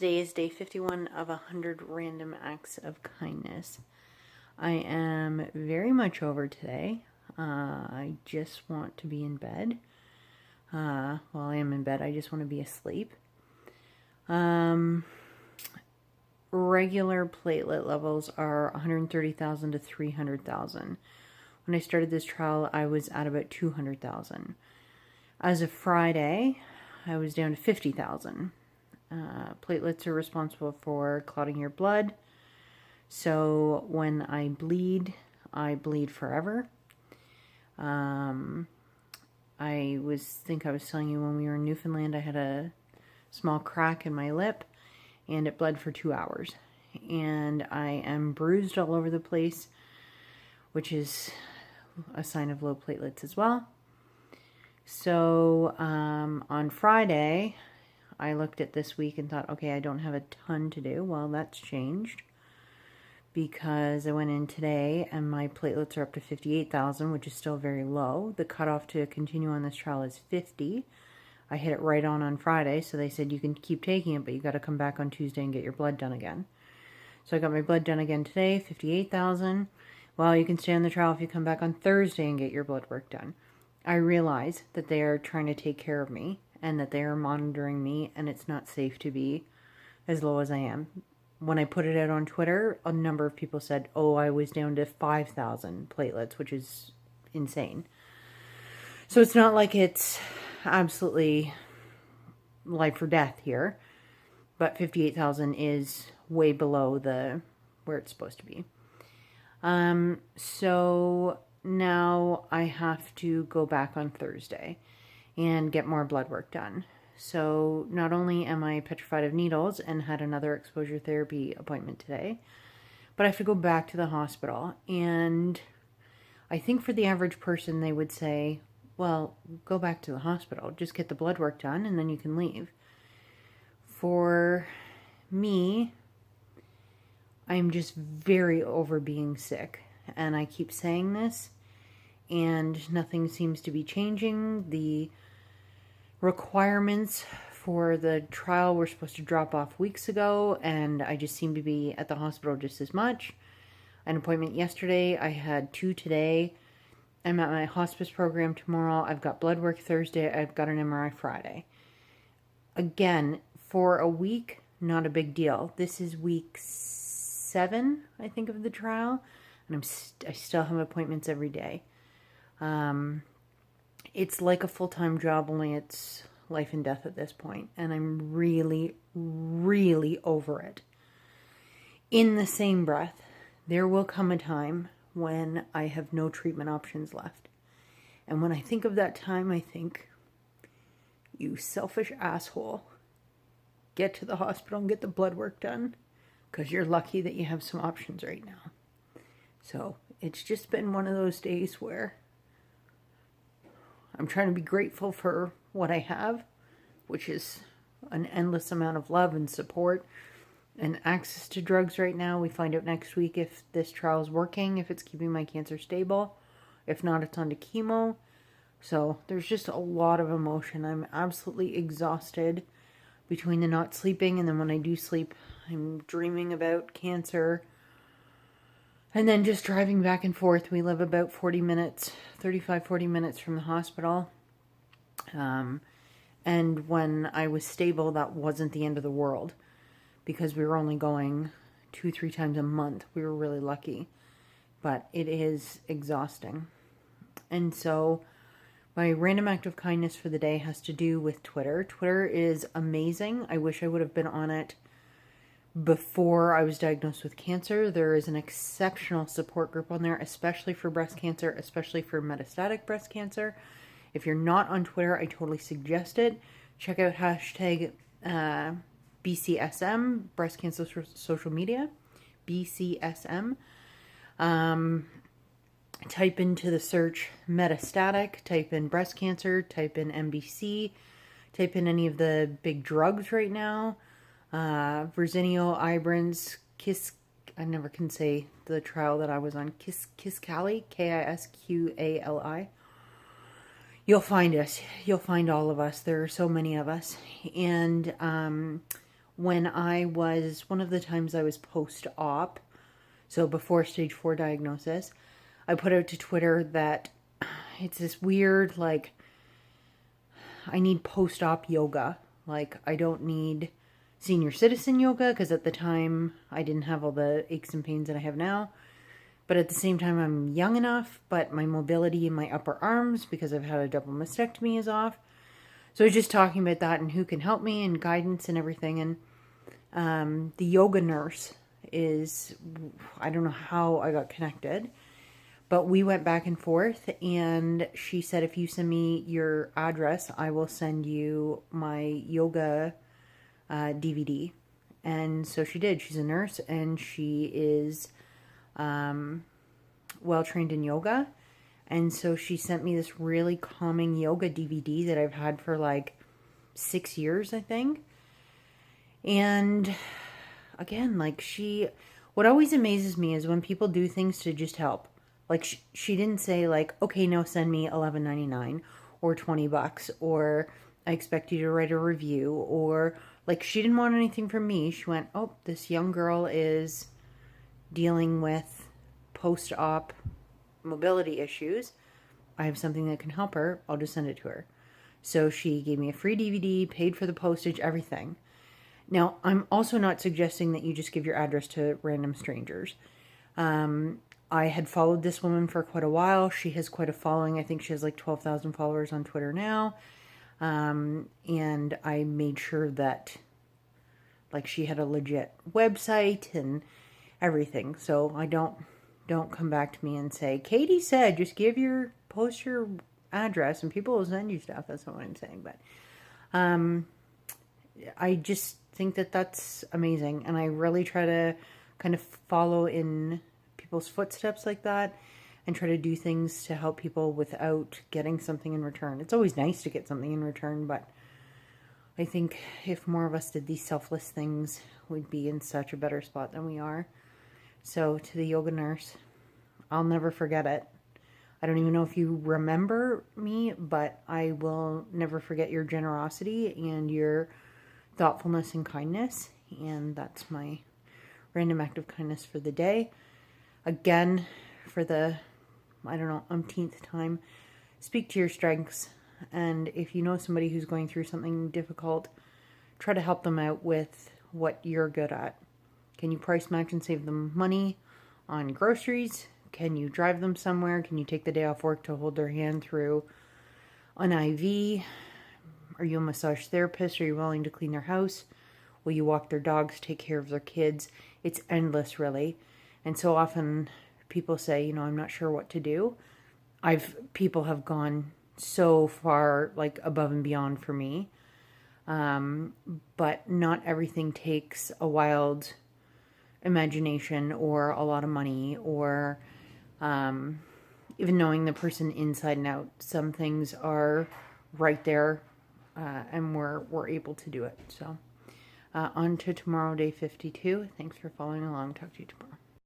Today is day 51 of 100 random acts of kindness. I am very much over today. I just want to be in bed. While I am in bed, I just want to be asleep. Regular platelet levels are 130,000 to 300,000. When I started this trial, I was at about 200,000. As of Friday, I was down to 50,000. Platelets are responsible for clotting your blood. So when I bleed forever. I think I was telling you when we were in Newfoundland, I had a small crack in my lip and it bled for 2 hours. And I am bruised all over the place, which is a sign of low platelets as well. So on Friday, I looked at this week and thought, okay, I don't have a ton to do. Well, that's changed because I went in today and my platelets are up to 58,000, which is still very low. The cutoff to continue on this trial is 50. I hit it right on Friday, so they said you can keep taking it, but you got to come back on Tuesday and get your blood done again. So I got my blood done again today, 58,000. Well, you can stay on the trial if you come back on Thursday and get your blood work done. I realize that they are trying to take care of me and that they are monitoring me, and it's not safe to be as low as I am. When I put it out on Twitter, a number of people said, oh, I was down to 5,000 platelets, which is insane. So it's not like it's absolutely life or death here, but 58,000 is way below where it's supposed to be. So now I have to go back on Thursday and get more blood work done. So not only am I petrified of needles and had another exposure therapy appointment today, but I have to go back to the hospital. And I think for the average person, they would say, well, go back to the hospital, just get the blood work done and then you can leave. For me, I'm just very over being sick. And I keep saying this and nothing seems to be changing. The requirements for the trial were supposed to drop off weeks ago, and I just seem to be at the hospital just as much. An appointment yesterday, I had 2 today. I'm at my hospice program tomorrow. I've got blood work Thursday. I've got an MRI Friday. Again, for a week, not a big deal. This is week 7, I think, of the trial, and I still have appointments every day. It's like a full-time job, only it's life and death at this point. And I'm really, really over it. In the same breath, there will come a time when I have no treatment options left. And when I think of that time, I think, you selfish asshole, get to the hospital and get the blood work done, because you're lucky that you have some options right now. So it's just been one of those days where I'm trying to be grateful for what I have, which is an endless amount of love and support and access to drugs right now. We find out next week if this trial is working, if it's keeping my cancer stable. If not, it's on to chemo. So there's just a lot of emotion. I'm absolutely exhausted between the not sleeping and then when I do sleep, I'm dreaming about cancer. And then just driving back and forth. We live about 40 minutes from the hospital. And when I was stable, that wasn't the end of the world because we were only going 2-3 times a month. We were really lucky, but it is exhausting. And so my random act of kindness for the day has to do with Twitter. Twitter is amazing. I wish I would have been on it before I was diagnosed with cancer. There is an exceptional support group on there, especially for breast cancer, especially for metastatic breast cancer. If you're not on Twitter, I totally suggest it. Check out hashtag BCSM, breast cancer social media, BCSM. Type into the search metastatic, type in breast cancer, type in MBC, type in any of the big drugs right now. Verzenio, Ibrance, I never can say the trial that I was on, Kisqali, Kisqali. You'll find us. You'll find all of us. There are so many of us. And when I was, one of the times I was post-op, so before stage 4 diagnosis, I put out to Twitter that it's this weird, like, I need post-op yoga. Like, I don't need senior citizen yoga, because at the time I didn't have all the aches and pains that I have now. But at the same time, I'm young enough, but my mobility in my upper arms, because I've had a double mastectomy, is off. So I was just talking about that and who can help me and guidance and everything. And the yoga nurse is, I don't know how I got connected, but we went back and forth, and she said, if you send me your address, I will send you my yoga DVD. And so she did. She's a nurse, and she is well trained in yoga. And so she sent me this really calming yoga DVD that I've had for like 6 years, I think. And again, like, what always amazes me is when people do things to just help. Like, she didn't say like, okay, now send me $11.99 or $20, or I expect you to write a review, or like, she didn't want anything from me. She went, oh, this young girl is dealing with post-op mobility issues. I have something that can help her. I'll just send it to her. So she gave me a free DVD, paid for the postage, everything. Now, I'm also not suggesting that you just give your address to random strangers. I had followed this woman for quite a while. She has quite a following. I think she has like 12,000 followers on Twitter now. And I made sure that, like, she had a legit website and everything. So I don't come back to me and say, Katie said, just post your address and people will send you stuff. That's not what I'm saying. But I just think that that's amazing. And I really try to kind of follow in people's footsteps like that and try to do things to help people without getting something in return. It's always nice to get something in return, but I think if more of us did these selfless things, we'd be in such a better spot than we are. So to the yoga nurse, I'll never forget it. I don't even know if you remember me, but I will never forget your generosity and your thoughtfulness and kindness. And that's my random act of kindness for the day. Again, for the, I don't know, umpteenth time, speak to your strengths. And if you know somebody who's going through something difficult, try to help them out with what you're good at. Can you price match and save them money on groceries? Can you drive them somewhere? Can you take the day off work to hold their hand through an IV? Are you a massage therapist? Are you willing to clean their house? Will you walk their dogs, take care of their kids? It's endless, really. And so often people say, I'm not sure what to do. People have gone so far, like, above and beyond for me. But not everything takes a wild imagination or a lot of money or even knowing the person inside and out. Some things are right there, and we're able to do it. So on to tomorrow, day 52. Thanks for following along. Talk to you tomorrow.